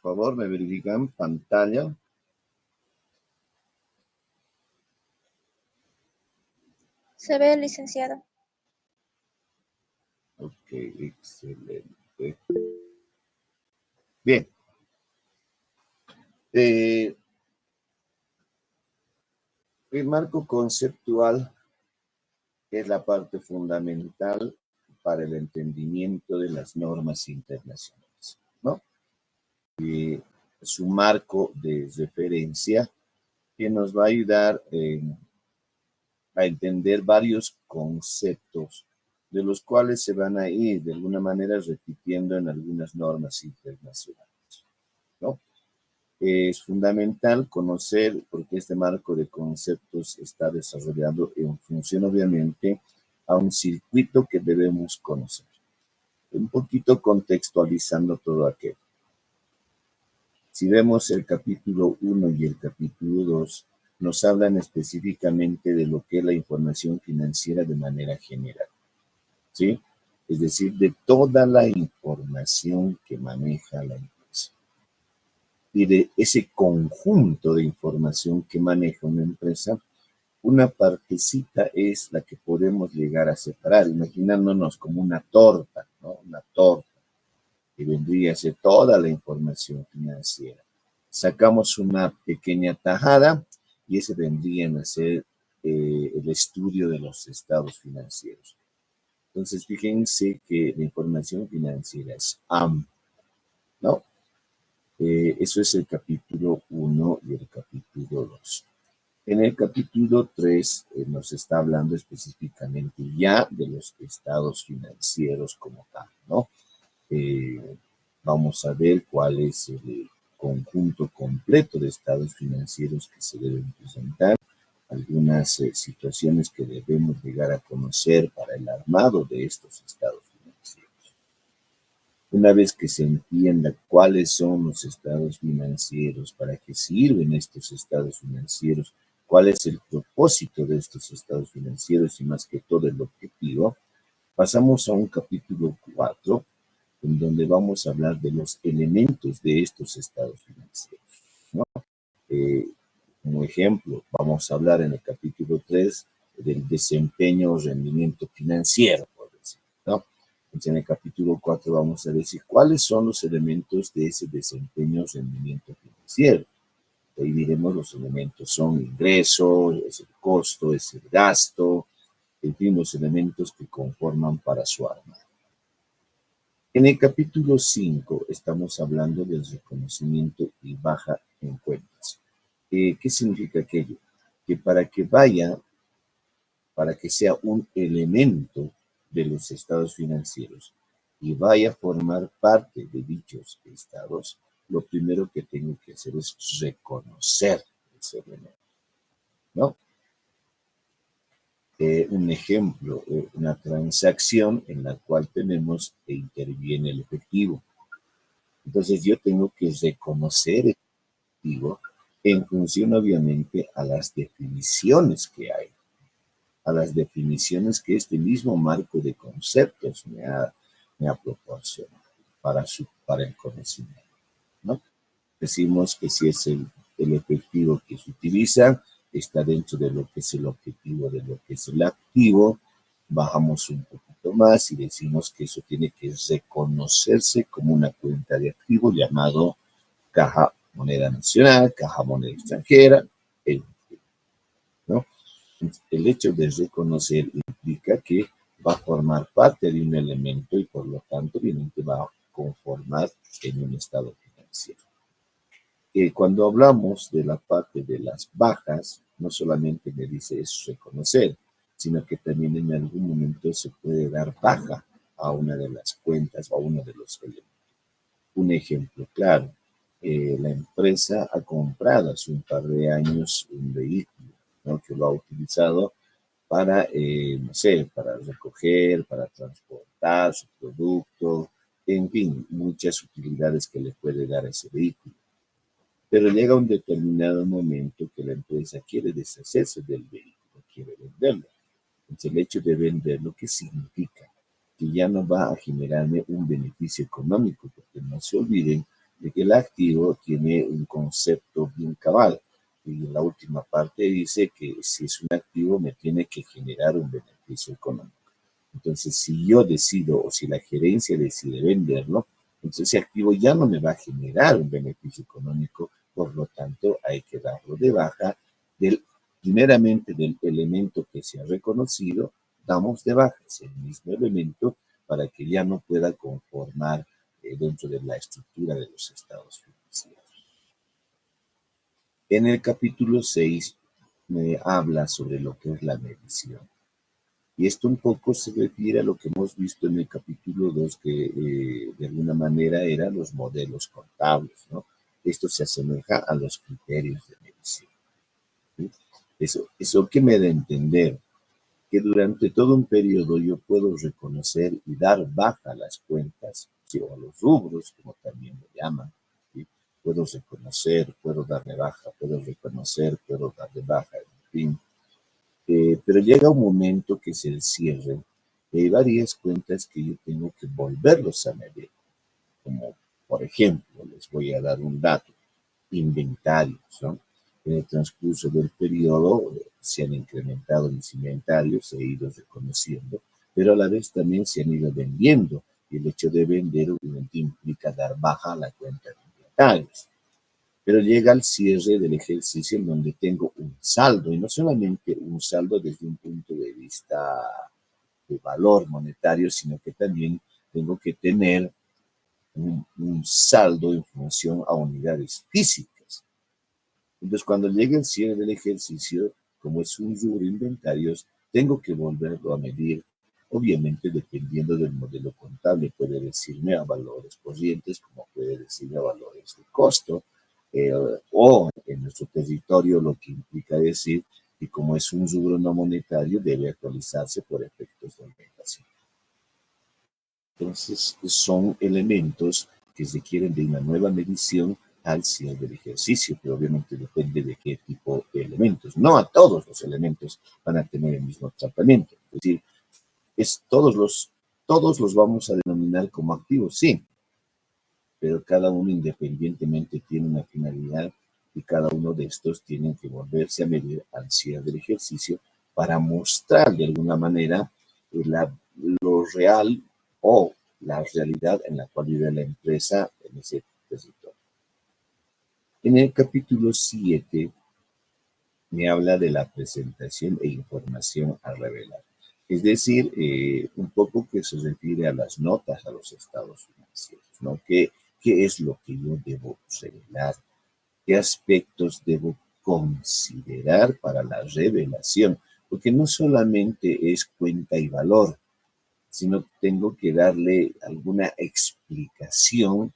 favor, me verifican pantalla. Se ve, licenciado. Ok, excelente. Bien. El marco conceptual es la parte fundamental para el entendimiento de las normas internacionales, ¿no? Es un marco de referencia que nos va a ayudar a entender varios conceptos de los cuales se van a ir de alguna manera repitiendo en algunas normas internacionales, ¿no? Es fundamental conocer porque este marco de conceptos está desarrollado en función, obviamente, a un circuito que debemos conocer. Un poquito contextualizando todo aquello. Si vemos el capítulo 1 y el capítulo 2, nos hablan específicamente de lo que es la información financiera de manera general, ¿sí? Es decir, de toda la información que maneja la empresa. Y de ese conjunto de información que maneja una empresa, una partecita es la que podemos llegar a separar, imaginándonos como una torta, ¿no? Una torta que vendría a ser toda la información financiera. Sacamos una pequeña tajada y ese vendría a ser el estudio de los estados financieros. Entonces, fíjense que la información financiera es amplia, ¿no? Eso es el capítulo 1 y el capítulo 2. En el capítulo 3 nos está hablando específicamente ya de los estados financieros como tal, ¿no? Vamos a ver cuál es el conjunto completo de estados financieros que se deben presentar, algunas situaciones que debemos llegar a conocer para el armado de estos estados financieros. Una vez que se entienda cuáles son los estados financieros, para qué sirven estos estados financieros, cuál es el propósito de estos estados financieros y más que todo el objetivo, pasamos a un capítulo 4, en donde vamos a hablar de los elementos de estos estados financieros, ¿no? Como ejemplo, vamos a hablar en el capítulo 3 del desempeño o rendimiento financiero, por decir, ¿no? Entonces, en el capítulo 4 vamos a decir cuáles son los elementos de ese desempeño o rendimiento financiero. Ahí diremos los elementos son ingreso, es el costo, es el gasto, en fin, los elementos que conforman para su arma. En el capítulo 5 estamos hablando del reconocimiento y baja en cuentas. ¿Qué significa aquello? Que para que sea un elemento de los estados financieros y vaya a formar parte de dichos estados, lo primero que tengo que hacer es reconocer ese elemento, ¿no? Un ejemplo, una transacción en la cual tenemos e interviene el efectivo. Entonces yo tengo que reconocer el efectivo en función obviamente a las definiciones que hay, a las definiciones que este mismo marco de conceptos me ha proporcionado para el conocimiento, ¿no? Decimos que si es el efectivo que se utiliza, está dentro de lo que es el objetivo de lo que es el activo, bajamos un poquito más y decimos que eso tiene que reconocerse como una cuenta de activo llamado caja moneda nacional, caja moneda extranjera, ¿no? El hecho de reconocer implica que va a formar parte de un elemento y por lo tanto obviamente va a conformar en un estado financiero. Cuando hablamos de la parte de las bajas, no solamente me dice es reconocer, sino que también en algún momento se puede dar baja a una de las cuentas o a uno de los elementos. Un ejemplo claro, la empresa ha comprado hace un par de años un vehículo, ¿no? Que lo ha utilizado para, no sé, para recoger, para transportar su producto, en fin, muchas utilidades que le puede dar a ese vehículo. Pero llega un determinado momento que la empresa quiere deshacerse del vehículo, quiere venderlo. Entonces, el hecho de venderlo, ¿qué significa? Que ya no va a generarme un beneficio económico, porque no se olviden de que el activo tiene un concepto bien cabal. Y en la última parte dice que si es un activo me tiene que generar un beneficio económico. Entonces, si yo decido o si la gerencia decide venderlo, entonces ese activo ya no me va a generar un beneficio económico, por lo tanto hay que darlo de baja primeramente del elemento que se ha reconocido, damos de baja ese mismo elemento para que ya no pueda conformar dentro de la estructura de los estados financieros. En el capítulo 6 me habla sobre lo que es la medición. Y esto un poco se refiere a lo que hemos visto en el capítulo 2, que de alguna manera eran los modelos contables, ¿no? Esto se asemeja a los criterios de medición, ¿sí? Eso que me da a entender que durante todo un periodo yo puedo reconocer y dar baja a las cuentas, ¿sí? O a los rubros, como también lo llaman, ¿sí? Puedo reconocer, puedo darle baja, puedo reconocer, puedo darle baja, en fin. Pero llega un momento que es el cierre y hay varias cuentas que yo tengo que volverlos a medir, como por ejemplo, les voy a dar un dato, inventarios, ¿no? En el transcurso del periodo se han incrementado mis inventarios, se han ido reconociendo, pero a la vez también se han ido vendiendo y el hecho de vender obviamente implica dar baja a la cuenta de inventarios. Pero llega al cierre del ejercicio en donde tengo un saldo, y no solamente un saldo desde un punto de vista de valor monetario, sino que también tengo que tener un saldo en función a unidades físicas. Entonces, cuando llega el cierre del ejercicio, como es un rubro inventarios, tengo que volverlo a medir. Obviamente, dependiendo del modelo contable, puede decirme a valores corrientes, como puede decirme a valores de costo, eh, o en nuestro territorio, lo que implica decir que como es un rubro no monetario, debe actualizarse por efectos de inflación. Entonces, son elementos que requieren de una nueva medición al cierre del ejercicio, pero obviamente depende de qué tipo de elementos. No a todos los elementos van a tener el mismo tratamiento. Es decir, todos los vamos a denominar como activos, sí, pero cada uno independientemente tiene una finalidad y cada uno de estos tienen que volverse a medir al cierre del ejercicio para mostrar de alguna manera lo real o la realidad en la cual vive la empresa en ese territorio. En el capítulo 7 me habla de la presentación e información a revelar. Es decir, un poco que se refiere a las notas a los estados financieros, ¿no? ¿Qué es lo que yo debo revelar? ¿Qué aspectos debo considerar para la revelación? Porque no solamente es cuenta y valor, sino que tengo que darle alguna explicación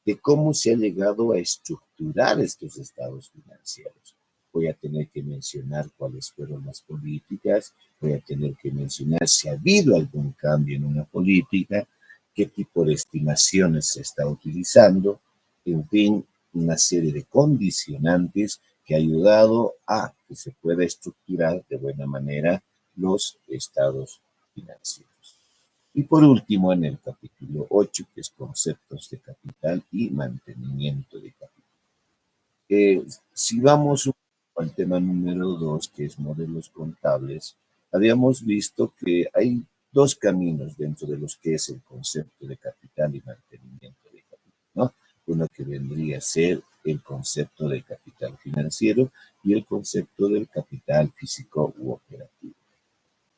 de cómo se ha llegado a estructurar estos estados financieros. Voy a tener que mencionar cuáles fueron las políticas, voy a tener que mencionar si ha habido algún cambio en una política, qué tipo de estimaciones se está utilizando, en fin, una serie de condicionantes que ha ayudado a que se pueda estructurar de buena manera los estados financieros. Y por último, en el capítulo 8, que es conceptos de capital y mantenimiento de capital. Si vamos al tema número 2, que es modelos contables, habíamos visto que hay dos caminos dentro de los que es el concepto de capital y mantenimiento de capital, ¿no? Uno que vendría a ser el concepto de capital financiero y el concepto del capital físico u operativo.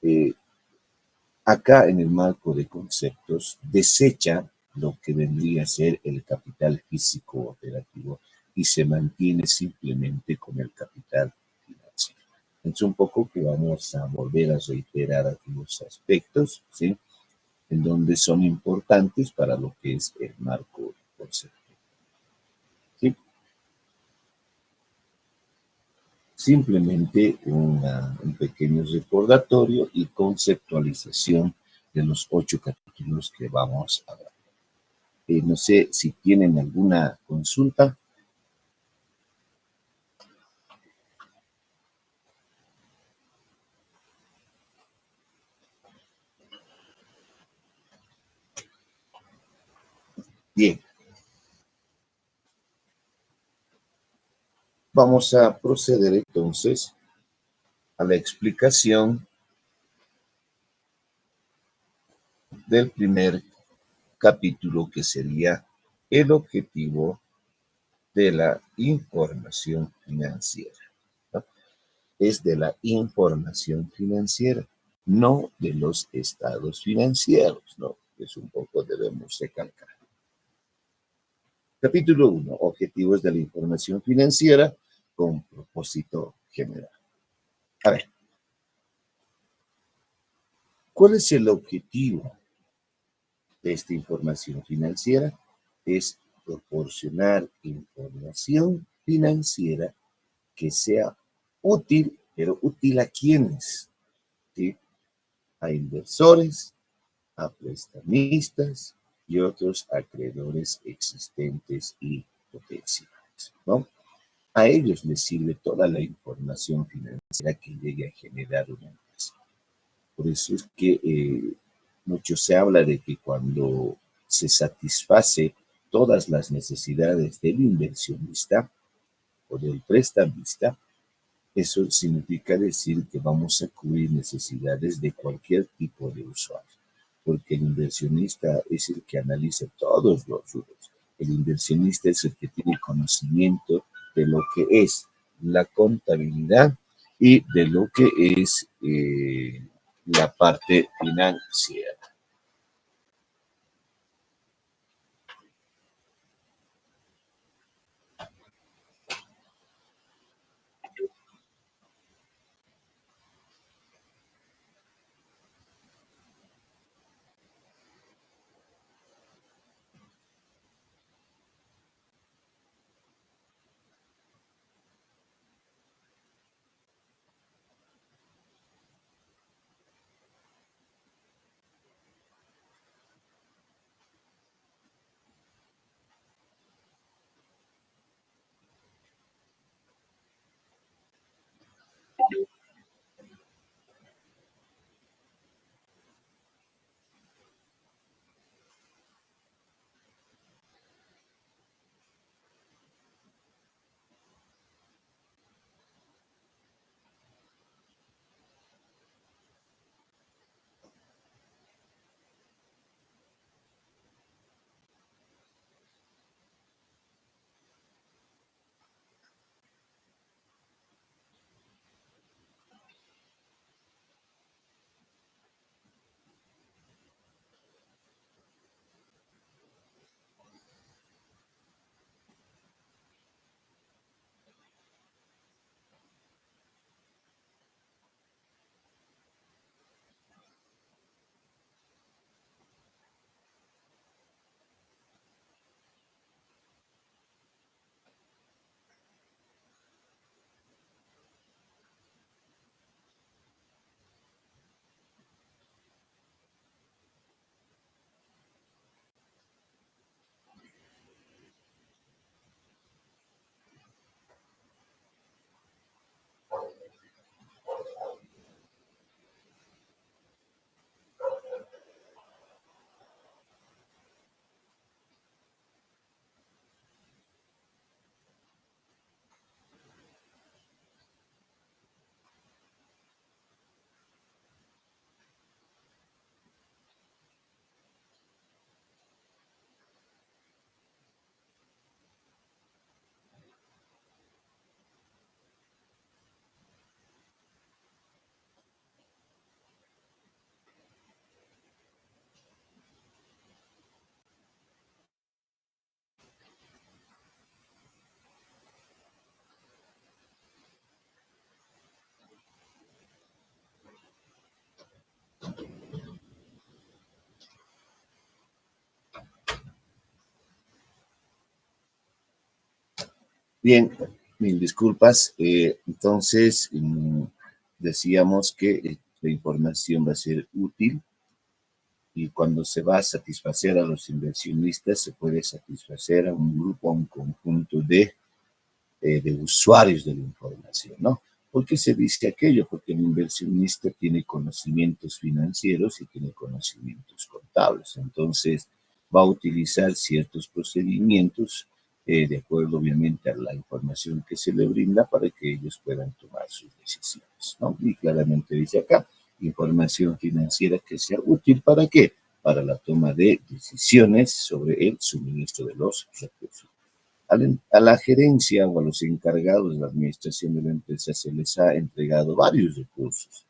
Eh, Acá en el marco de conceptos desecha lo que vendría a ser el capital físico operativo y se mantiene simplemente con el capital financiero. Es un poco que vamos a volver a reiterar algunos aspectos, ¿sí? En donde son importantes para lo que es el marco de conceptos, ¿sí? Simplemente un pequeño recordatorio y conceptualización de los 8 capítulos que vamos a ver. No sé si tienen alguna consulta. Bien, Vamos a proceder entonces a la explicación del primer capítulo, que sería el objetivo de la información financiera, ¿no? Es de la información financiera, no de los estados financieros, ¿no? Es un poco debemos recalcar. Capítulo 1. Objetivos de la información financiera con propósito general. A ver, ¿cuál es el objetivo de esta información financiera? Es proporcionar información financiera que sea útil, pero útil ¿a quiénes? ¿Sí? A inversores, a prestamistas y otros acreedores existentes y potenciales, ¿no? A ellos les sirve toda la información financiera que llegue a generar una empresa. Por eso es que mucho se habla de que cuando se satisface todas las necesidades del inversionista o del prestamista, eso significa decir que vamos a cubrir necesidades de cualquier tipo de usuario, porque el inversionista es el que analiza todos los rubros. El inversionista es el que tiene conocimiento de lo que es la contabilidad y de lo que es la parte financiera. Bien, mil disculpas. Entonces, decíamos que la información va a ser útil y cuando se va a satisfacer a los inversionistas, se puede satisfacer a un grupo, a un conjunto de usuarios de la información, ¿no? ¿Por qué se dice aquello? Porque el inversionista tiene conocimientos financieros y tiene conocimientos contables. Entonces, va a utilizar ciertos procedimientos de acuerdo obviamente a la información que se le brinda para que ellos puedan tomar sus decisiones, ¿no? Y claramente dice acá, información financiera que sea útil ¿para qué? Para la toma de decisiones sobre el suministro de los recursos. A la gerencia o a los encargados de la administración de la empresa se les ha entregado varios recursos.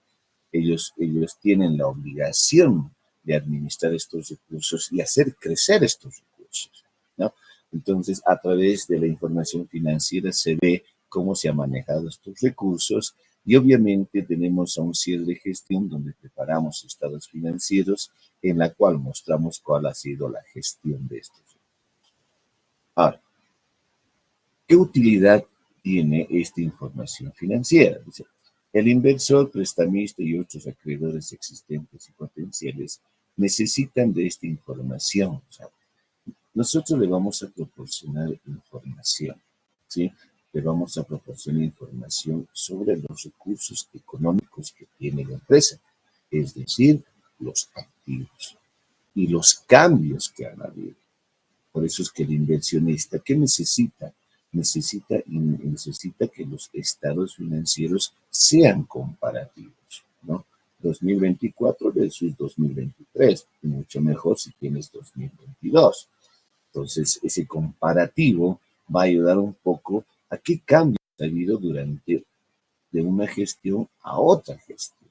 Ellos tienen la obligación de administrar estos recursos y hacer crecer estos recursos, ¿no? Entonces, a través de la información financiera se ve cómo se han manejado estos recursos y obviamente tenemos a un cierre de gestión donde preparamos estados financieros en la cual mostramos cuál ha sido la gestión de estos recursos. Ahora, ¿qué utilidad tiene esta información financiera? Dice, el inversor, prestamista y otros acreedores existentes y potenciales necesitan de esta información. O sea, nosotros le vamos a proporcionar información, ¿sí? Le vamos a proporcionar información sobre los recursos económicos que tiene la empresa, es decir, los activos y los cambios que han habido. Por eso es que el inversionista, ¿qué necesita? Necesita que los estados financieros sean comparativos, ¿no? 2024 versus 2023, mucho mejor si tienes 2022. Entonces, ese comparativo va a ayudar un poco a qué cambios ha habido durante de una gestión a otra gestión.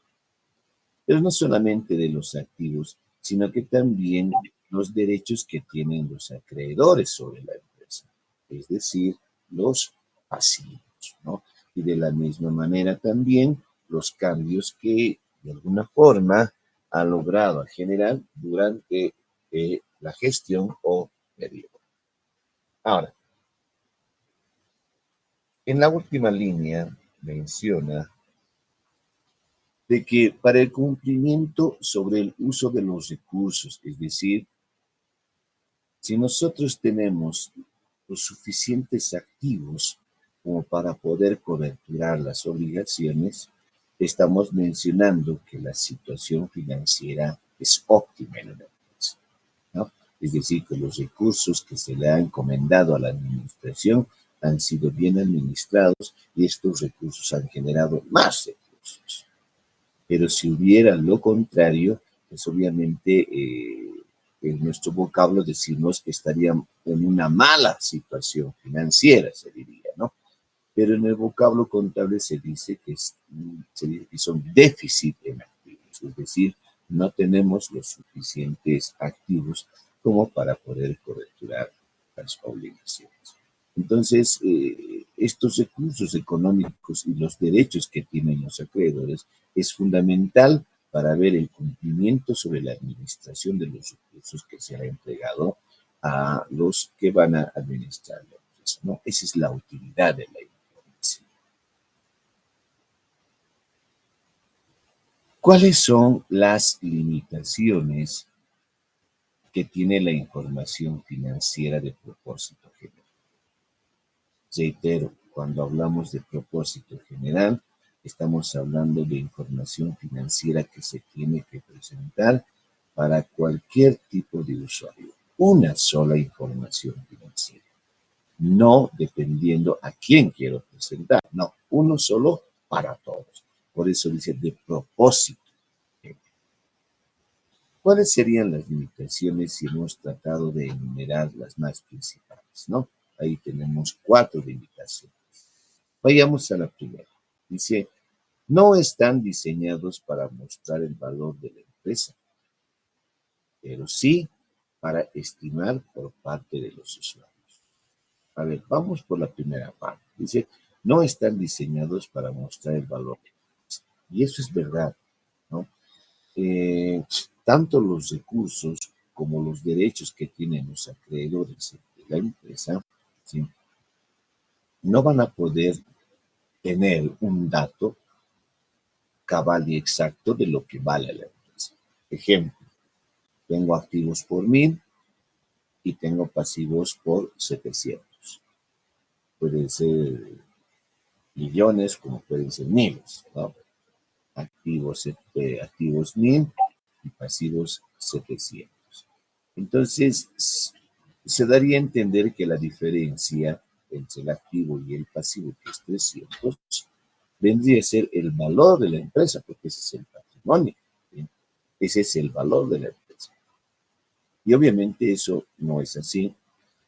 Pero no solamente de los activos, sino que también los derechos que tienen los acreedores sobre la empresa, es decir, los pasivos, ¿no? Y de la misma manera también los cambios que de alguna forma ha logrado generar durante la gestión o periodo. Ahora, en la última línea menciona de que para el cumplimiento sobre el uso de los recursos, es decir, si nosotros tenemos los suficientes activos como para poder coberturar las obligaciones, estamos mencionando que la situación financiera es óptima en la empresa, ¿no? Es decir, que los recursos que se le han encomendado a la administración han sido bien administrados y estos recursos han generado más recursos. Pero si hubiera lo contrario, pues obviamente en nuestro vocablo decimos que estarían en una mala situación financiera, se diría, ¿no? Pero en el vocablo contable se dice que son déficit en activos, es decir, no tenemos los suficientes activos como para poder coberturar las obligaciones. Entonces, estos recursos económicos y los derechos que tienen los acreedores es fundamental para ver el cumplimiento sobre la administración de los recursos que se ha entregado a los que van a administrar la empresa, ¿no? Esa es la utilidad de la información. ¿Cuáles son las limitaciones que tiene la información financiera de propósito general? Reitero, cuando hablamos de propósito general, estamos hablando de información financiera que se tiene que presentar para cualquier tipo de usuario. Una sola información financiera. No dependiendo a quién quiero presentar. No, uno solo para todos. Por eso dice de propósito. ¿Cuáles serían las limitaciones si hemos tratado de enumerar las más principales, no? Ahí tenemos 4 limitaciones. Vayamos a la primera. Dice, no están diseñados para mostrar el valor de la empresa, pero sí para estimar por parte de los usuarios. A ver, vamos por la primera parte. Dice, no están diseñados para mostrar el valor de la empresa. Y eso es verdad, ¿no? Tanto los recursos como los derechos que tienen los acreedores de la empresa, ¿sí? No van a poder tener un dato cabal y exacto de lo que vale la empresa. Ejemplo, tengo activos por 1000 y tengo pasivos por 700. Pueden ser millones como pueden ser miles, ¿no? Activos 1000 y pasivos 700. Entonces, se daría a entender que la diferencia entre el activo y el pasivo, que es 300, vendría a ser el valor de la empresa, porque ese es el patrimonio. ¿Sí? Ese es el valor de la empresa. Y obviamente eso no es así.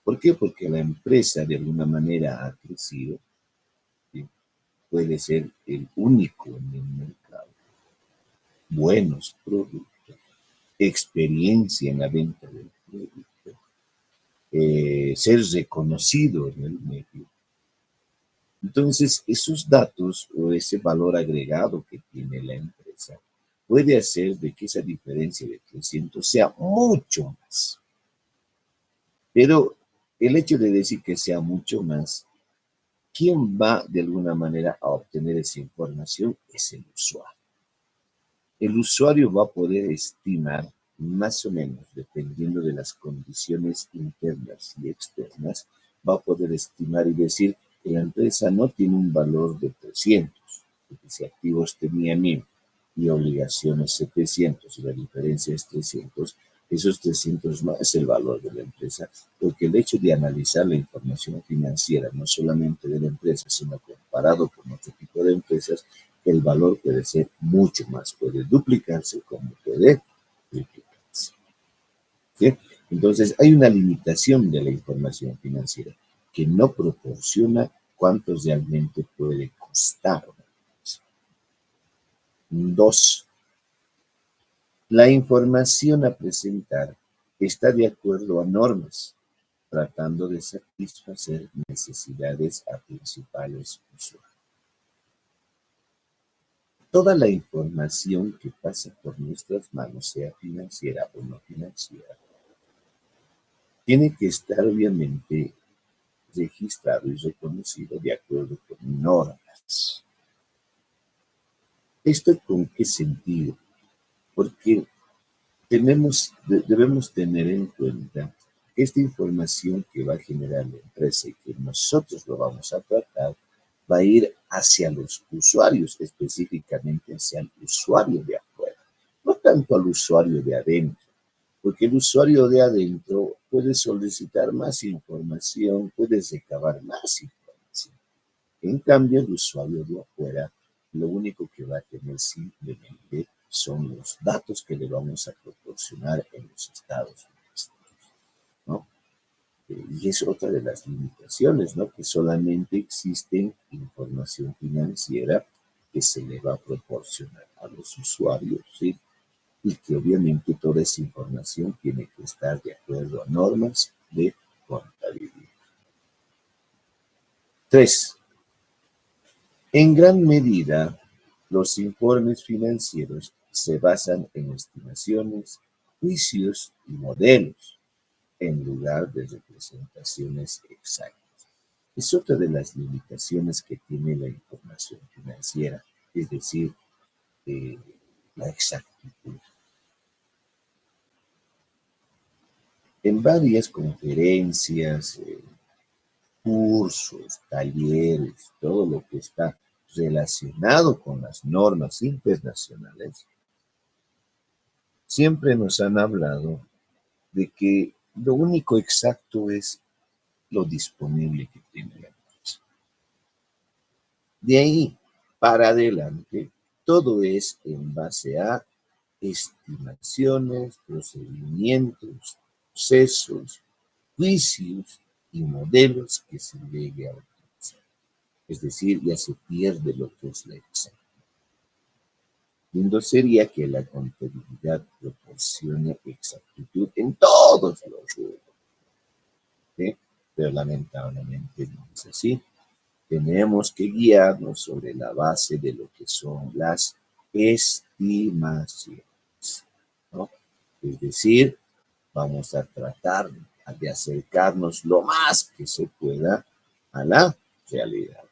¿Por qué? Porque la empresa de alguna manera ha crecido, ¿sí? Puede ser el único en el mercado, buenos productos, experiencia en la venta del producto, ser reconocido en el medio. Entonces, esos datos o ese valor agregado que tiene la empresa puede hacer de que esa diferencia de 300 sea mucho más. Pero el hecho de decir que sea mucho más, ¿quién va de alguna manera a obtener esa información? Es el usuario. El usuario va a poder estimar más o menos, dependiendo de las condiciones internas y externas, va a poder estimar y decir que la empresa no tiene un valor de 300, porque si activos tenía 1000 y obligaciones 700 y la diferencia es 300, esos 300 más es el valor de la empresa, porque el hecho de analizar la información financiera, no solamente de la empresa, sino comparado con otro tipo de empresas, el valor puede ser mucho más, puede duplicarse como puede triplicarse. ¿Sí? Entonces, hay una limitación de la información financiera que no proporciona cuánto realmente puede costar. Dos, la información a presentar está de acuerdo a normas, tratando de satisfacer necesidades a principales usuarios. Toda la información que pasa por nuestras manos, sea financiera o no financiera, tiene que estar obviamente registrado y reconocido de acuerdo con normas. ¿Esto con qué sentido? Porque debemos tener en cuenta que esta información que va a generar la empresa y que nosotros lo vamos a tratar, va a ir hacia los usuarios, específicamente hacia el usuario de afuera, no tanto al usuario de adentro, porque el usuario de adentro puede solicitar más información, puede recabar más información. En cambio, el usuario de afuera, lo único que va a tener simplemente son los datos que le vamos a proporcionar en los Estados Unidos, ¿no? Y es otra de las limitaciones, ¿no? Que solamente existe información financiera que se le va a proporcionar a los usuarios, ¿sí? Y que obviamente toda esa información tiene que estar de acuerdo a normas de contabilidad. 3. En gran medida, los informes financieros se basan en estimaciones, juicios y modelos, en lugar de representaciones exactas. Es otra de las limitaciones que tiene la información financiera, es decir, eh, la exactitud. En varias conferencias, cursos, talleres, todo lo que está relacionado con las normas internacionales, siempre nos han hablado de que lo único exacto es lo disponible que tiene la empresa. De ahí para adelante, todo es en base a estimaciones, procedimientos, procesos, juicios y modelos que se llegue a utilizar. Es decir, ya se pierde lo que es la exactitud. Lindo sería que la contabilidad proporcione exactitud en todos los rubros, ¿sí? Pero lamentablemente no es así. Tenemos que guiarnos sobre la base de lo que son las estimaciones, ¿no? Es decir, vamos a tratar de acercarnos lo más que se pueda a la realidad.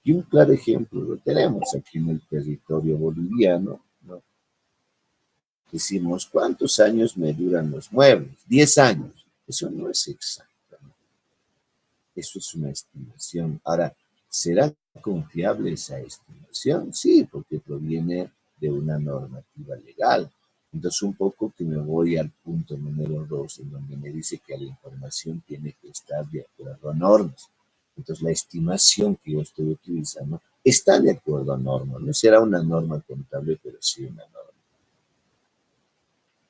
Y un claro ejemplo lo tenemos aquí en el territorio boliviano, ¿no? Decimos, ¿cuántos años me duran los muebles? 10 años. Eso no es exacto, ¿no? Eso es una estimación. Ahora, ¿será confiable esa estimación? Sí, porque proviene de una normativa legal. Entonces, un poco que me voy al punto número 2, en donde me dice que la información tiene que estar de acuerdo a normas. Entonces, la estimación que yo estoy utilizando está de acuerdo a normas. No será una norma contable, pero sí una norma,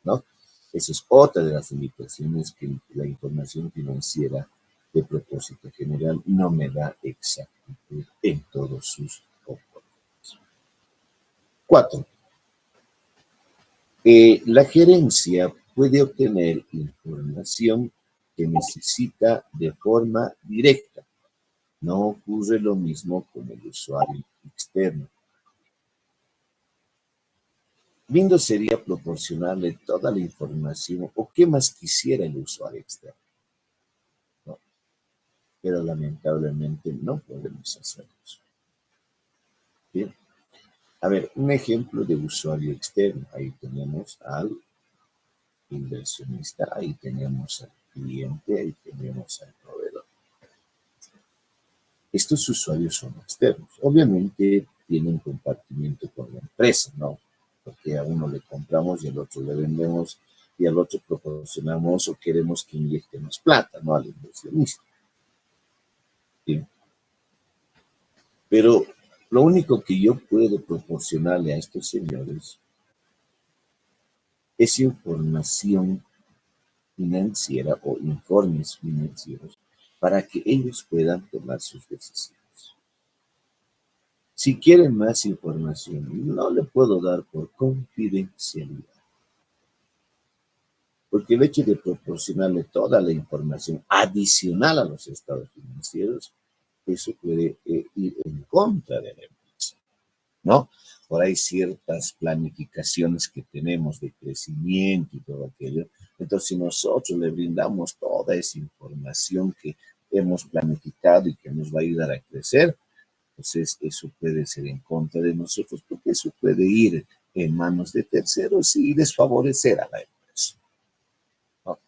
¿no? Esa es otra de las limitaciones que la información financiera de propósito general no me da exactitud en todos sus componentes. 4. La gerencia puede obtener información que necesita de forma directa. No ocurre lo mismo con el usuario externo. Lindo sería proporcionarle toda la información o qué más quisiera el usuario externo, ¿no? Pero lamentablemente no podemos hacer eso. Bien. A ver, un ejemplo de usuario externo. Ahí tenemos al inversionista, ahí tenemos al cliente, ahí tenemos al proveedor. Estos usuarios son externos. Obviamente tienen compartimiento con la empresa, ¿no? Porque a uno le compramos y al otro le vendemos y al otro proporcionamos o queremos que inyecte más plata, ¿no? Al inversionista. ¿Sí? Pero lo único que yo puedo proporcionarle a estos señores es información financiera o informes financieros para que ellos puedan tomar sus decisiones. Si quieren más información, no le puedo dar por confidencialidad, porque el hecho de proporcionarle toda la información adicional a los estados financieros, eso puede ir en contra de la empresa, ¿no? Por ahí ciertas planificaciones que tenemos de crecimiento y todo aquello. Entonces, si nosotros le brindamos toda esa información que hemos planificado y que nos va a ayudar a crecer, entonces eso puede ser en contra de nosotros, porque eso puede ir en manos de terceros y desfavorecer a la empresa, ¿no?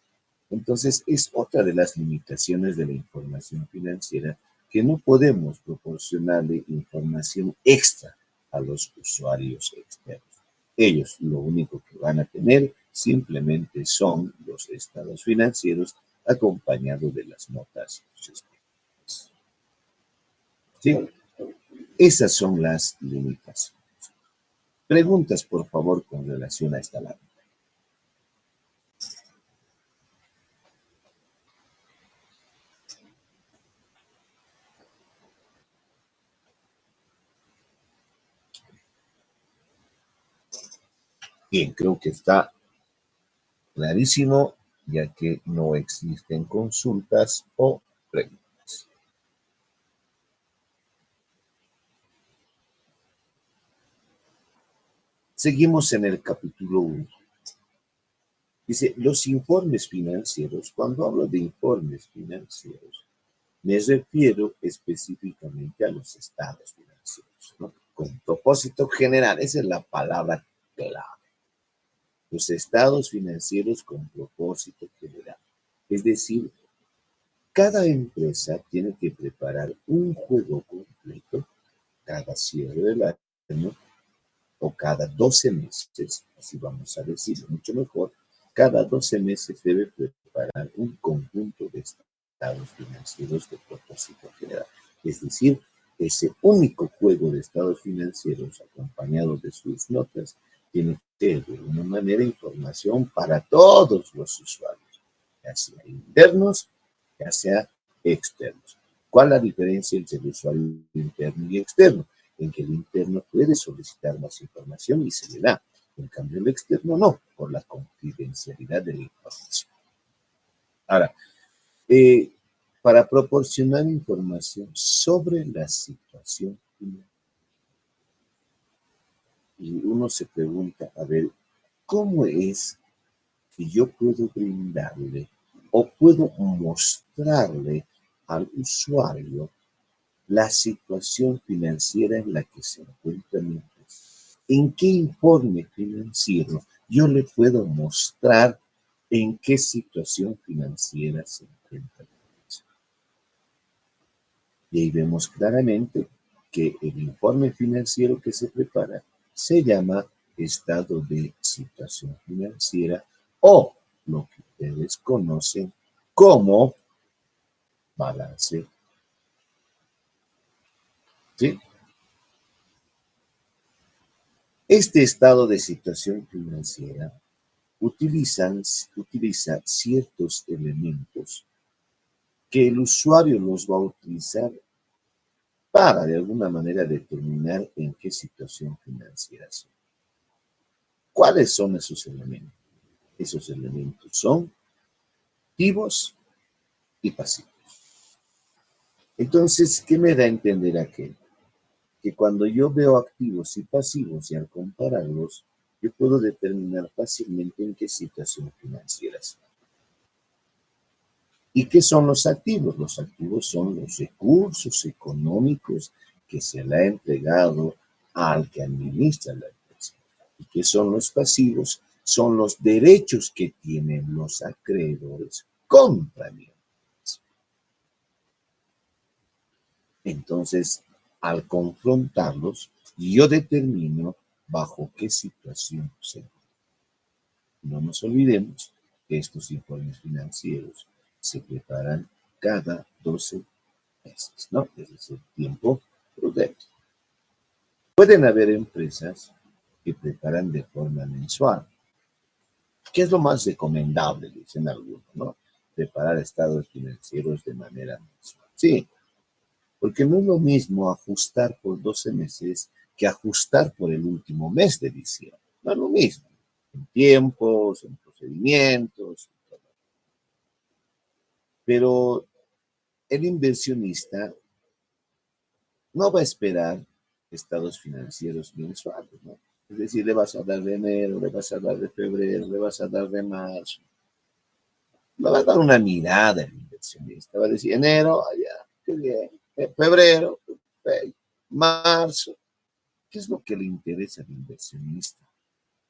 Entonces, es otra de las limitaciones de la información financiera, que no podemos proporcionarle información extra a los usuarios externos. Ellos lo único que van a tener simplemente son los estados financieros acompañados de las notas respectivas. ¿Sí? Esas son las limitaciones. Preguntas, por favor, con relación a esta lámina. Bien, creo que está clarísimo, ya que no existen consultas o preguntas. Seguimos en el capítulo 1. Dice, los informes financieros, cuando hablo de informes financieros, me refiero específicamente a los estados financieros, ¿no? Con propósito general, esa es la palabra clave. Los estados financieros con propósito general. Es decir, cada empresa tiene que preparar un juego completo cada cierre del año o cada 12 meses, así vamos a decirlo mucho mejor, cada 12 meses debe preparar un conjunto de estados financieros de propósito general. Es decir, ese único juego de estados financieros acompañado de sus notas tiene que ser de alguna manera información para todos los usuarios, ya sea internos, ya sea externos. ¿Cuál es la diferencia entre el usuario interno y externo? En que el interno puede solicitar más información y se le da. En cambio, el externo no, por la confidencialidad de la información. Ahora, para proporcionar información sobre la situación financiera, y uno se pregunta, a ver, ¿cómo es que yo puedo brindarle o puedo mostrarle al usuario la situación financiera en la que se encuentra mi empresa? ¿En qué informe financiero yo le puedo mostrar en qué situación financiera se encuentra mi empresa? Y ahí vemos claramente que el informe financiero que se prepara se llama estado de situación financiera o lo que ustedes conocen como balance. ¿Sí? Este estado de situación financiera utiliza ciertos elementos que el usuario los va a utilizar para de alguna manera determinar en qué situación financiera son. ¿Cuáles son esos elementos? Esos elementos son activos y pasivos. Entonces, ¿qué me da a entender aquí? Que cuando yo veo activos y pasivos y al compararlos, yo puedo determinar fácilmente en qué situación financiera son. ¿Y qué son los activos? Los activos son los recursos económicos que se le ha entregado al que administra la empresa. ¿Y qué son los pasivos? Son los derechos que tienen los acreedores contra mí. Entonces, al confrontarlos, yo determino bajo qué situación se encuentra. No nos olvidemos que estos informes financieros se preparan cada 12 meses, ¿no? Es decir, tiempo prudente. Pueden haber empresas que preparan de forma mensual. ¿Qué es lo más recomendable? Dicen algunos, ¿no? Preparar estados financieros de manera mensual. Sí, porque no es lo mismo ajustar por 12 meses que ajustar por el último mes de diciembre. No es lo mismo. En tiempos, en procedimientos. Pero el inversionista no va a esperar estados financieros mensuales, ¿no? Es decir, le vas a dar de enero, le vas a dar de febrero, le vas a dar de marzo. Le va a dar una mirada el inversionista. Va a decir, enero, allá, qué bien. Febrero, perfecto. Marzo. ¿Qué es lo que le interesa al inversionista?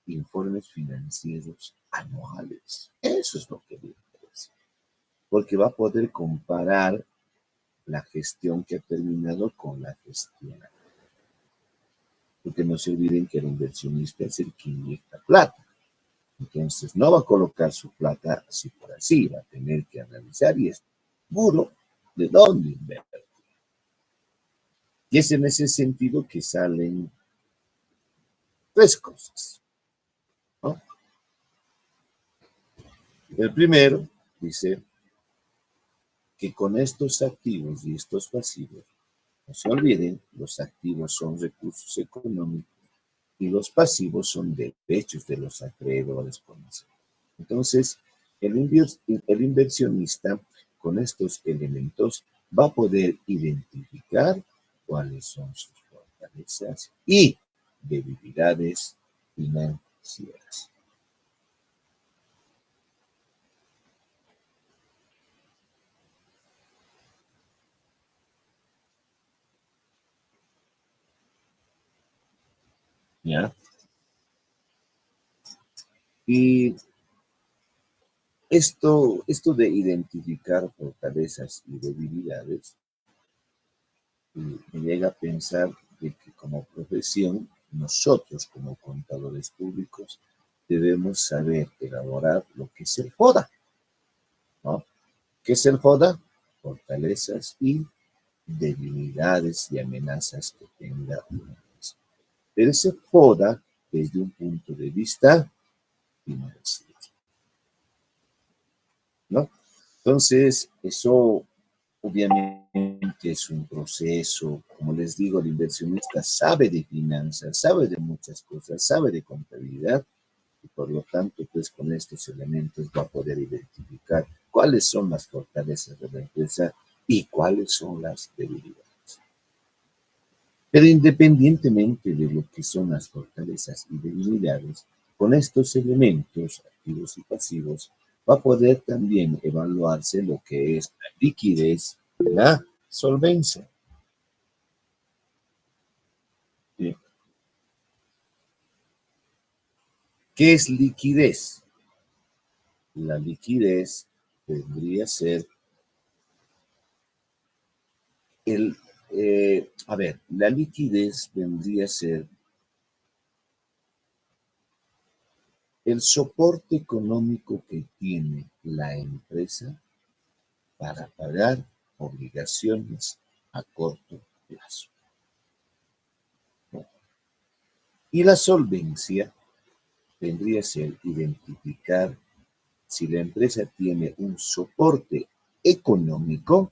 Informes financieros anuales. Eso es lo que le interesa. Porque va a poder comparar la gestión que ha terminado con la gestión. Porque no se olviden que el inversionista es el que inyecta plata. Entonces no va a colocar su plata así por así, va a tener que analizar y es seguro de dónde invertir. Y es en ese sentido que salen tres cosas, ¿no? El primero dice que con estos activos y estos pasivos, no se olviden, los activos son recursos económicos y los pasivos son derechos de los acreedores conocidos. Entonces, el inversionista con estos elementos va a poder identificar cuáles son sus fortalezas y debilidades financieras. ¿Ya? Y esto de identificar fortalezas y debilidades, me llega a pensar de que como profesión, nosotros como contadores públicos debemos saber elaborar lo que es el FODA, ¿no? ¿Qué es el FODA? Fortalezas y debilidades y amenazas que tenga una empresa. Pero ese FODA desde un punto de vista financiero, ¿no? Entonces, eso obviamente es un proceso, como les digo, el inversionista sabe de finanzas, sabe de muchas cosas, sabe de contabilidad y por lo tanto, pues con estos elementos va a poder identificar cuáles son las fortalezas de la empresa y cuáles son las debilidades. Pero independientemente de lo que son las fortalezas y debilidades, con estos elementos activos y pasivos va a poder también evaluarse lo que es la liquidez y la solvencia. ¿Sí? ¿Qué es liquidez? La liquidez vendría a ser la liquidez vendría a ser el soporte económico que tiene la empresa para pagar obligaciones a corto plazo. Y la solvencia vendría a ser identificar si la empresa tiene un soporte económico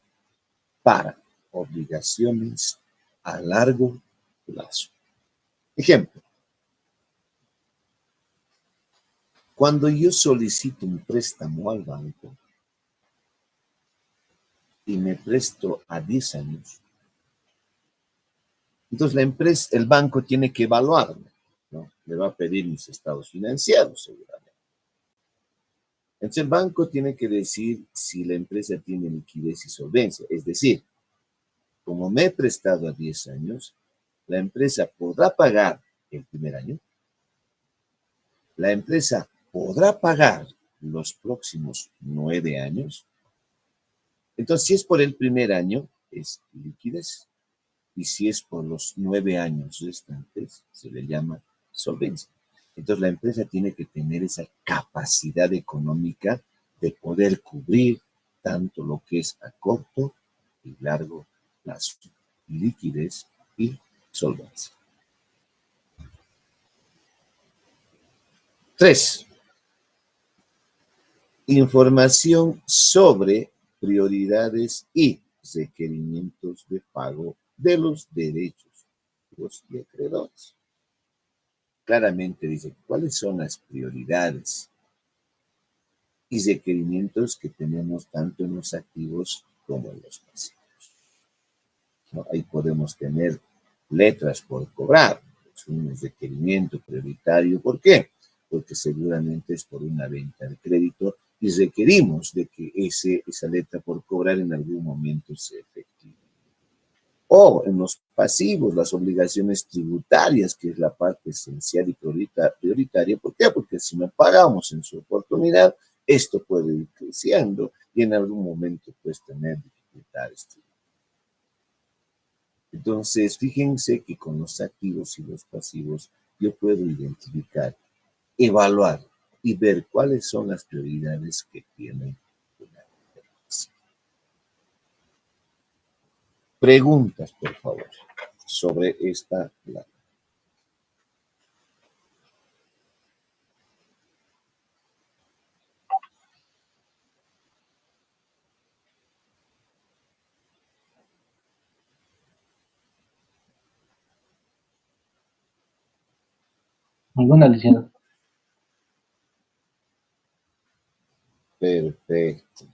para obligaciones a largo plazo. Ejemplo, cuando yo solicito un préstamo al banco y me presto a 10 años, entonces la empresa, el banco tiene que evaluarme, ¿no? Le va a pedir mis estados financieros, seguramente. Entonces el banco tiene que decir si la empresa tiene liquidez y solvencia. Es decir, como me he prestado a 10 años, la empresa podrá pagar el primer año, la empresa podrá pagar los próximos 9 años. Entonces, si es por el primer año, es liquidez. Y si es por los 9 años restantes, se le llama solvencia. Entonces, la empresa tiene que tener esa capacidad económica de poder cubrir tanto lo que es a corto y largo plazo, liquidez y solvencia. 3. Información sobre prioridades y requerimientos de pago de los derechos y acreedores. Claramente dice cuáles son las prioridades y requerimientos que tenemos tanto en los activos como en los pasivos. ¿No? Ahí podemos tener letras por cobrar. Es un requerimiento prioritario. ¿Por qué? Porque seguramente es por una venta de crédito y requerimos de que esa letra por cobrar en algún momento se efectúe. O en los pasivos, las obligaciones tributarias, que es la parte esencial y prioritaria. ¿Por qué? Porque si no pagamos en su oportunidad, esto puede ir creciendo y en algún momento puedes tener dificultades. Entonces, fíjense que con los activos y los pasivos yo puedo identificar, evaluar y ver cuáles son las prioridades que tiene una empresa. Preguntas, por favor, sobre esta plana. Ninguna, licenciado. Perfecto.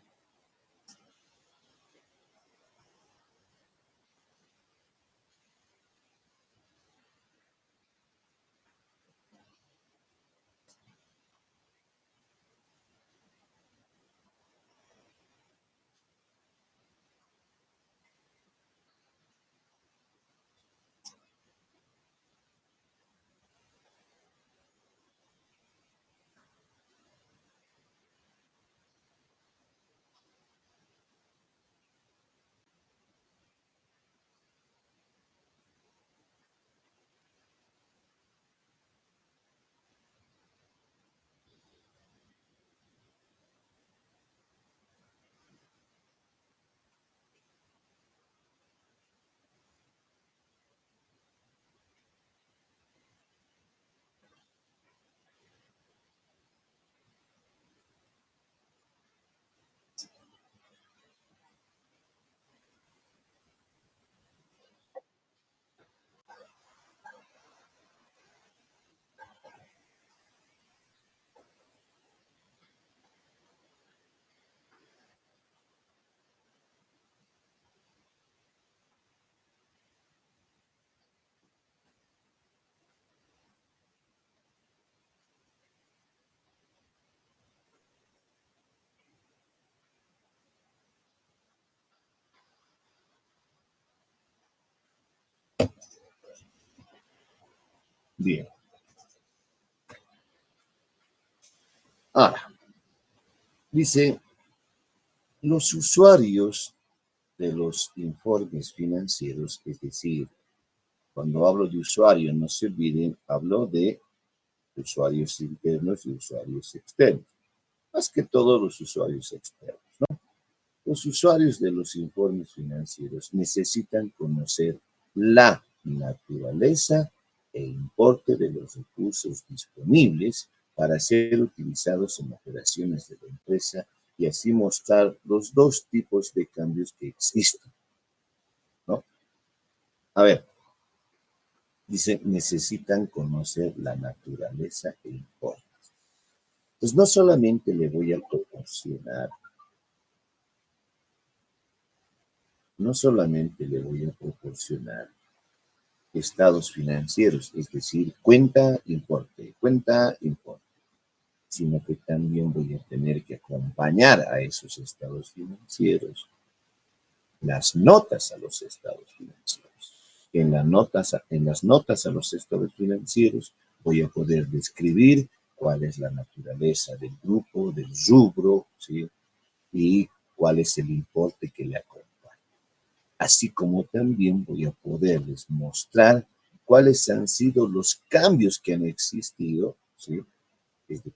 Bien. Ahora, dice, los usuarios de los informes financieros, es decir, cuando hablo de usuario, no se olviden, hablo de usuarios internos y usuarios externos. Más que todos los usuarios externos, ¿no? Los usuarios de los informes financieros necesitan conocer la naturaleza e importe de los recursos disponibles para ser utilizados en operaciones de la empresa y así mostrar los dos tipos de cambios que existen, ¿no? A ver, dice, necesitan conocer la naturaleza e importe. Pues no solamente le voy a proporcionar, estados financieros, es decir, cuenta, importe, sino que también voy a tener que acompañar a esos estados financieros las notas a los estados financieros. En las notas a los estados financieros voy a poder describir cuál es la naturaleza del grupo, del rubro, ¿sí? Y cuál es el importe que le acompaña. Así como también voy a poderles mostrar cuáles han sido los cambios que han existido, ¿sí?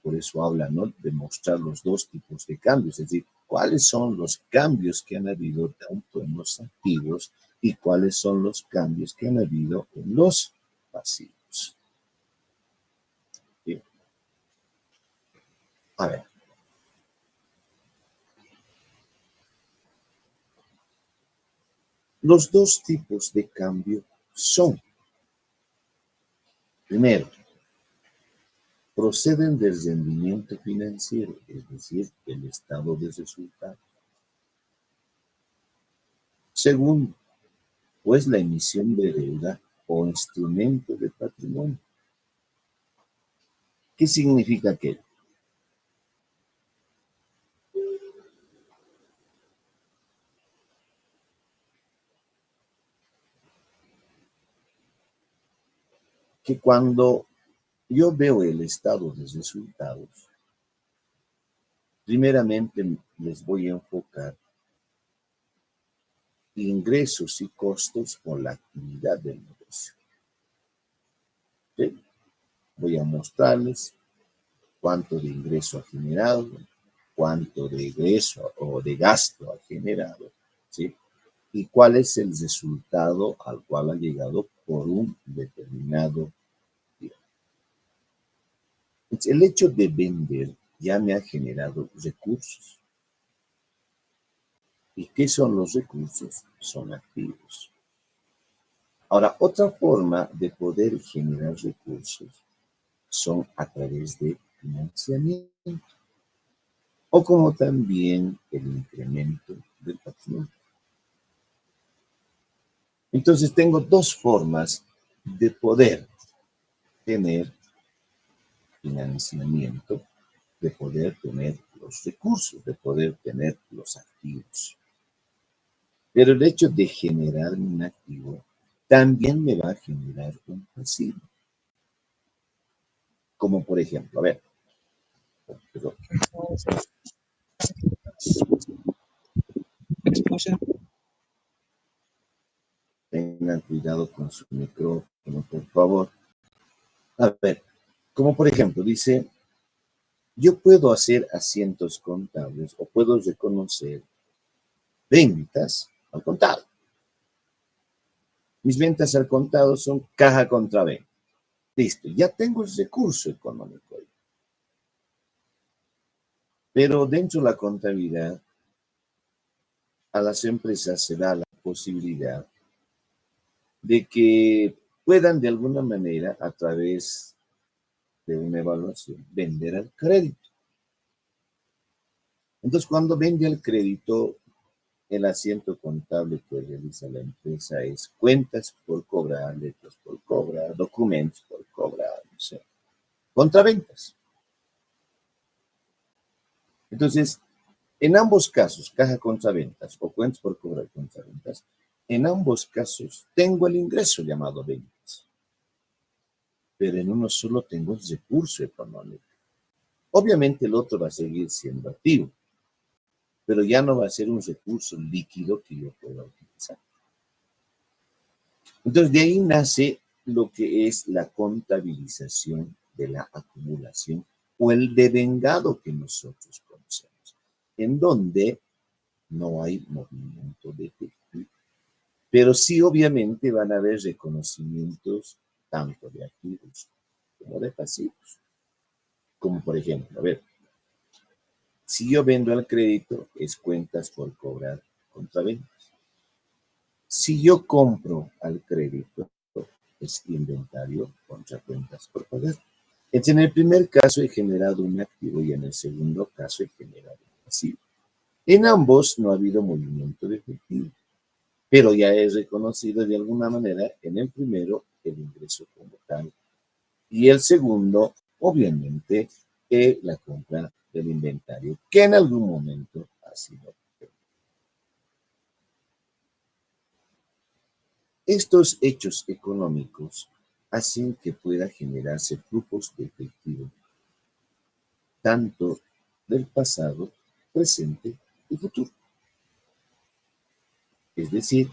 Por eso habla, ¿no?, de mostrar los dos tipos de cambios, es decir, cuáles son los cambios que han habido tanto en los activos y cuáles son los cambios que han habido en los pasivos. Bien. A ver. Los dos tipos de cambio son, primero, proceden del rendimiento financiero, es decir, el estado de resultados. Segundo, pues la emisión de deuda o instrumento de patrimonio. ¿Qué significa aquello? Que cuando yo veo el estado de resultados, primeramente les voy a enfocar ingresos y costos por la actividad del negocio. ¿Sí? Voy a mostrarles cuánto de ingreso ha generado, cuánto de egreso o de gasto ha generado, ¿sí? Y cuál es el resultado al cual ha llegado por un determinado día. El hecho de vender ya me ha generado recursos. ¿Y qué son los recursos? Son activos. Ahora, otra forma de poder generar recursos son a través de financiamiento o como también el incremento del patrimonio. Entonces, tengo dos formas de poder tener financiamiento, de poder tener los recursos, de poder tener los activos. Pero el hecho de generar un activo también me va a generar un pasivo. Como por ejemplo, a ver, perdón. Tengan cuidado con su micrófono, por favor. A ver, como por ejemplo, dice, yo puedo hacer asientos contables o puedo reconocer ventas al contado. Mis ventas al contado son caja contra venta. Listo, ya tengo el recurso económico ahí. Pero dentro de la contabilidad, a las empresas se da la posibilidad de que puedan de alguna manera, a través de una evaluación, vender al crédito. Entonces, cuando vende al crédito, el asiento contable que realiza la empresa es cuentas por cobrar, letras por cobrar, documentos por cobrar, no sé, contraventas. Entonces, en ambos casos, caja contraventas o cuentas por cobrar contraventas, en ambos casos tengo el ingreso llamado ventas, pero en uno solo tengo el recurso económico. Obviamente el otro va a seguir siendo activo, pero ya no va a ser un recurso líquido que yo pueda utilizar. Entonces, de ahí nace lo que es la contabilización de la acumulación o el devengado que nosotros conocemos, en donde no hay movimiento de efectivo. Pero sí, obviamente, van a haber reconocimientos tanto de activos como de pasivos. Como por ejemplo, a ver, si yo vendo al crédito, es cuentas por cobrar contra ventas. Si yo compro al crédito, es inventario contra cuentas por pagar. Entonces, en el primer caso he generado un activo y en el segundo caso he generado un pasivo. En ambos no ha habido movimiento de efectivo, pero ya he reconocido de alguna manera en el primero el ingreso como tal y el segundo, obviamente, la compra del inventario, que en algún momento ha sido. Estos hechos económicos hacen que pueda generarse flujos de efectivo, tanto del pasado, presente y futuro. Es decir,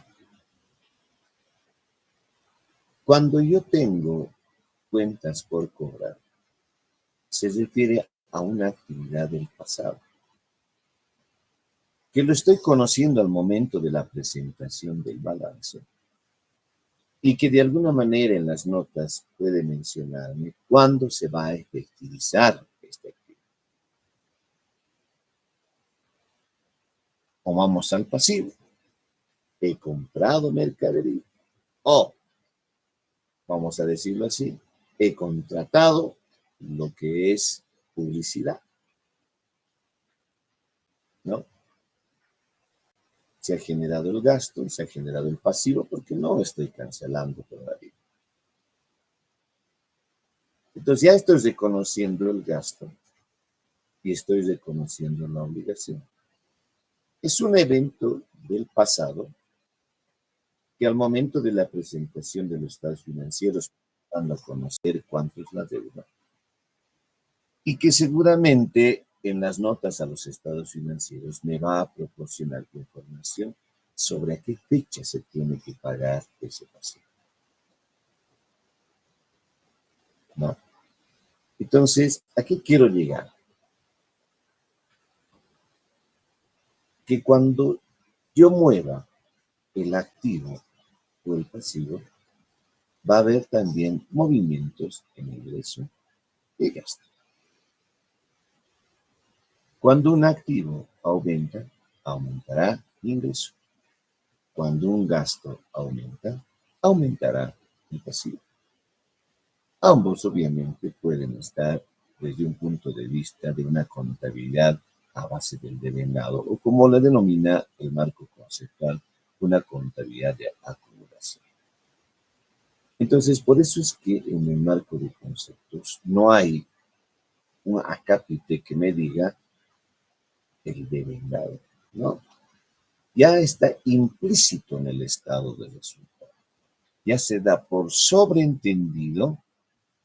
cuando yo tengo cuentas por cobrar, se refiere a una actividad del pasado, que lo estoy conociendo al momento de la presentación del balance y que de alguna manera en las notas puede mencionarme cuándo se va a efectivizar esta actividad. O vamos al pasivo. He comprado mercadería. O, vamos a decirlo así, he contratado lo que es publicidad, ¿no? Se ha generado el gasto, se ha generado el pasivo porque no estoy cancelando todavía. Entonces ya estoy reconociendo el gasto y estoy reconociendo la obligación. Es un evento del pasado que al momento de la presentación de los estados financieros van a conocer cuánto es la deuda y que seguramente en las notas a los estados financieros me va a proporcionar información sobre a qué fecha se tiene que pagar ese pasivo. ¿No? Entonces, ¿a qué quiero llegar? Que cuando yo mueva el activo o el pasivo, va a haber también movimientos en ingreso y gasto. Cuando un activo aumenta, aumentará el ingreso. Cuando un gasto aumenta, aumentará el pasivo. Ambos obviamente pueden estar desde un punto de vista de una contabilidad a base del devengado o como la denomina el marco conceptual, una contabilidad de acumulación. Entonces, por eso es que en el marco de conceptos no hay un acápite que me diga el devengado, ¿no? Ya está implícito en el estado de resultado. Ya se da por sobreentendido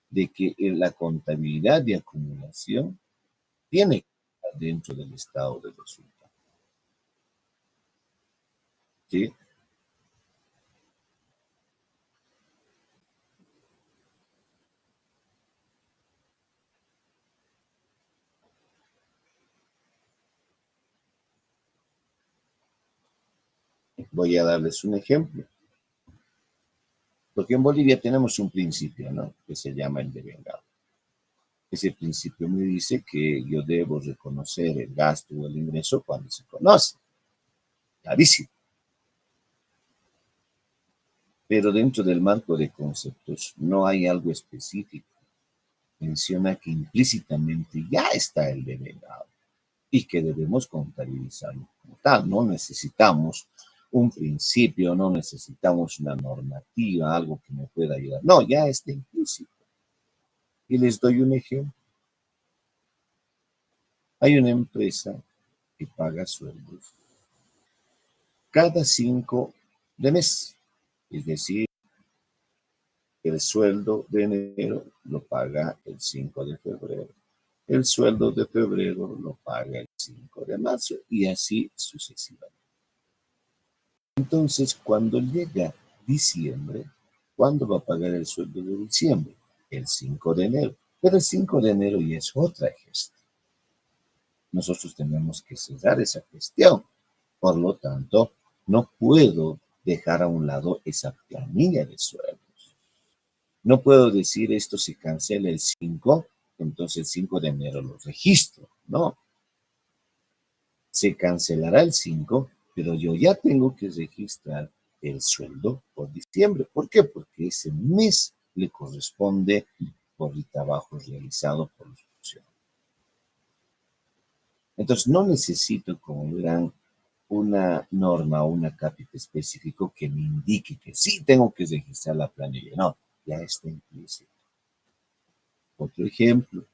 de que en la contabilidad de acumulación tiene que estar dentro del estado de resultado. ¿Sí? Voy a darles un ejemplo. Porque en Bolivia tenemos un principio, ¿no? Que se llama el devengado. Ese principio me dice que yo debo reconocer el gasto o el ingreso cuando se conoce. Clarísimo. Pero dentro del marco de conceptos no hay algo específico. Menciona que implícitamente ya está el devengado y que debemos contabilizarlo como tal. No necesitamos un principio, no necesitamos una normativa, algo que me pueda ayudar. No, ya está implícito. Y les doy un ejemplo. Hay una empresa que paga sueldos cada 5 de mes. Es decir, el sueldo de enero lo paga el 5 de febrero. El sueldo de febrero lo paga el 5 de marzo y así sucesivamente. Entonces, cuando llega diciembre, ¿cuándo va a pagar el sueldo de diciembre? El 5 de enero. Pero el 5 de enero ya es otra gesta. Nosotros tenemos que cerrar esa gestión. Por lo tanto, no puedo dejar a un lado esa planilla de sueldos. No puedo decir esto se cancela el 5, entonces el 5 de enero lo registro. No, se cancelará el 5, pero yo ya tengo que registrar el sueldo por diciembre. ¿Por qué? Porque ese mes le corresponde por el trabajo realizado por los funcionarios. Entonces, no necesito, como verán, una norma o una capita específico que me indique que sí tengo que registrar la planilla. No, ya está implícito. Otro ejemplo,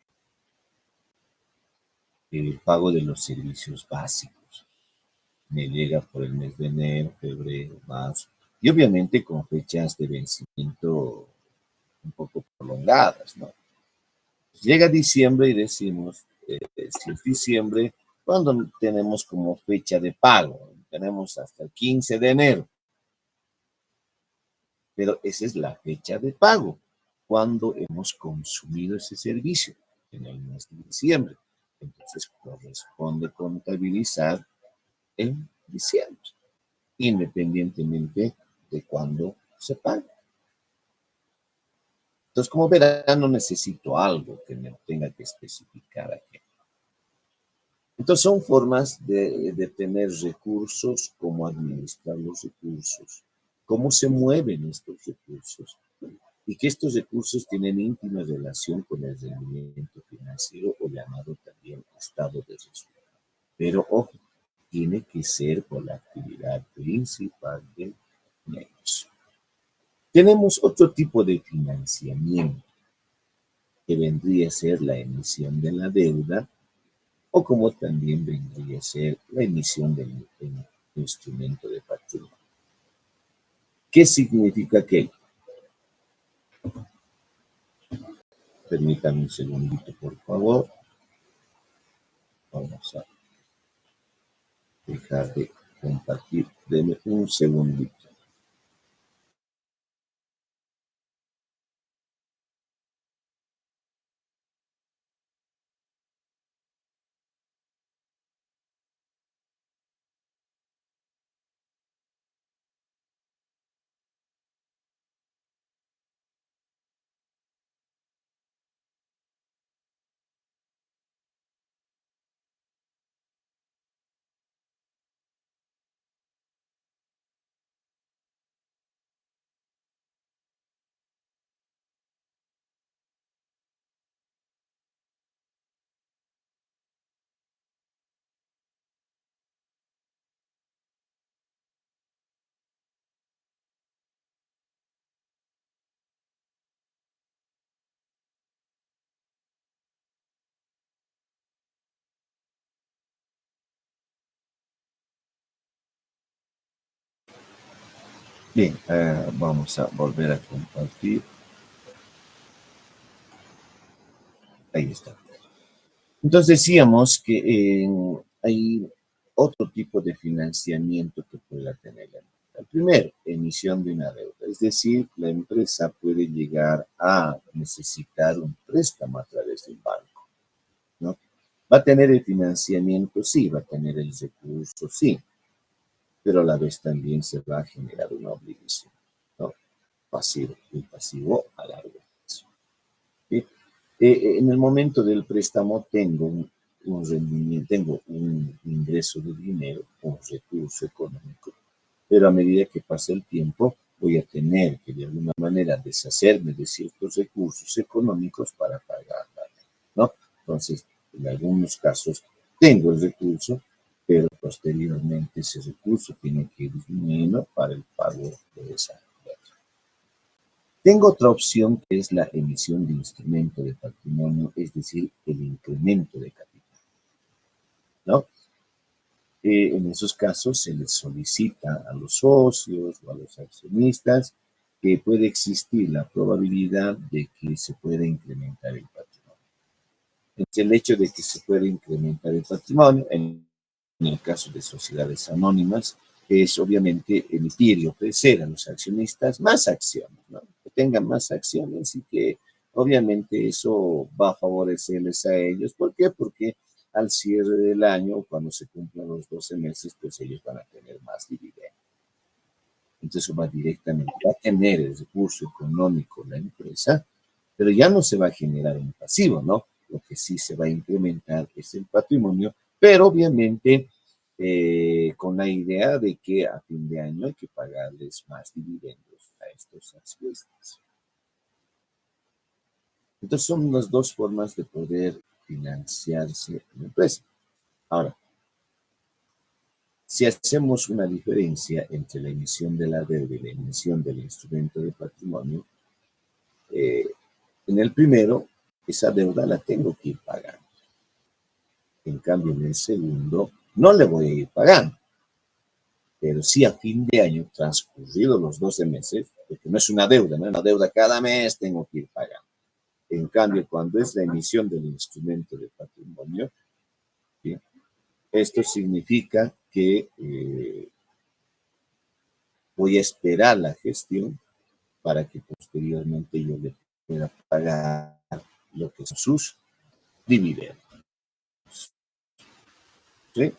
el pago de los servicios básicos. Me llega por el mes de enero, febrero, marzo, y obviamente con fechas de vencimiento un poco prolongadas, ¿no? Llega diciembre y decimos, si es diciembre, ¿cuándo tenemos como fecha de pago? Tenemos hasta el 15 de enero, pero esa es la fecha de pago, cuando hemos consumido ese servicio en el mes de diciembre. Entonces corresponde contabilizar en diciembre, independientemente de cuándo se pague. Entonces, como verán, no necesito algo que me tenga que especificar aquí. Entonces, son formas de tener recursos, cómo administrar los recursos, cómo se mueven estos recursos y que estos recursos tienen íntima relación con el rendimiento financiero o llamado también estado de resultados. Pero, ojo, tiene que ser por la actividad principal del negocio. Tenemos otro tipo de financiamiento que vendría a ser la emisión de la deuda o como también vendría a ser la emisión del instrumento de patrimonio. ¿Qué significa aquello? Permítanme un segundito, por favor. Vamos a dejar de compartir. Denme un segundito. Bien, vamos a volver a compartir. Ahí está. Entonces decíamos que hay otro tipo de financiamiento que pueda tener la empresa. El primero, emisión de una deuda. Es decir, la empresa puede llegar a necesitar un préstamo a través de un banco, ¿no? ¿Va a tener el financiamiento? Sí, va a tener el recurso, sí, pero a la vez también se va a generar una obligación, ¿no? Pasivo y pasivo a largo plazo. ¿Sí? En el momento del préstamo tengo un rendimiento, tengo un ingreso de dinero, un recurso económico, pero a medida que pasa el tiempo voy a tener que de alguna manera deshacerme de ciertos recursos económicos para pagarla, ¿no? Entonces, en algunos casos tengo el recurso, pero posteriormente ese recurso tiene que ir disminuyendo para el pago de esa deuda. Tengo otra opción que es la emisión de instrumento de patrimonio, es decir, el incremento de capital, ¿no? En esos casos se les solicita a los socios o a los accionistas que puede existir la probabilidad de que se pueda incrementar el patrimonio. Entonces, el hecho de que se pueda incrementar el patrimonio, en el caso de sociedades anónimas, es obviamente emitir y ofrecer a los accionistas más acciones, ¿no? Que tengan más acciones y que obviamente eso va a favorecerles a ellos. ¿Por qué? Porque al cierre del año, cuando se cumplan los 12 meses, pues ellos van a tener más dividendos. Entonces va directamente, va a tener el recurso económico la empresa, pero ya no se va a generar un pasivo, ¿no? Lo que sí se va a incrementar es el patrimonio, pero obviamente con la idea de que a fin de año hay que pagarles más dividendos a estos accionistas. Entonces son las dos formas de poder financiarse la empresa. Ahora, si hacemos una diferencia entre la emisión de la deuda y la emisión del instrumento de patrimonio, eh, en el primero, esa deuda la tengo que ir pagando. En cambio, en el segundo, no le voy a ir pagando. Pero sí a fin de año, transcurridos los 12 meses, porque no es una deuda, no es una deuda cada mes, tengo que ir pagando. En cambio, cuando es la emisión del instrumento de patrimonio, ¿sí? Esto significa que voy a esperar la gestión para que posteriormente yo le pueda pagar lo que son sus dividendos. ¿Sí?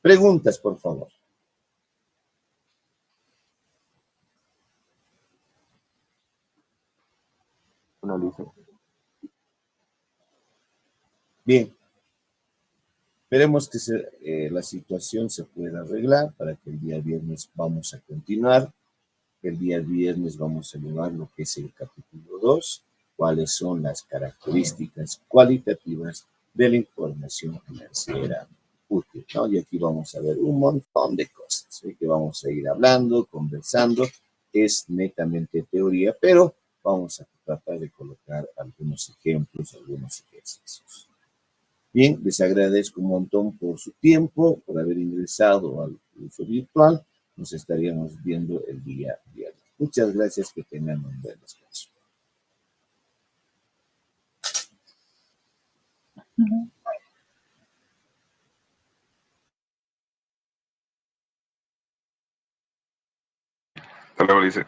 Preguntas, por favor. Analice. Bien. Esperemos que la situación se pueda arreglar para que el día viernes vamos a continuar. El día viernes vamos a llevar lo que es el capítulo 2, cuáles son las características cualitativas de la información financiera útil, ¿no? Y aquí vamos a ver un montón de cosas, ¿sí? Que vamos a ir hablando, conversando. Es netamente teoría, pero vamos a tratar de colocar algunos ejemplos, algunos ejercicios. Bien, les agradezco un montón por su tiempo, por haber ingresado al curso virtual. Nos estaríamos viendo el día viernes. Muchas gracias, que tengan un buen descanso. Hasta luego, Lice.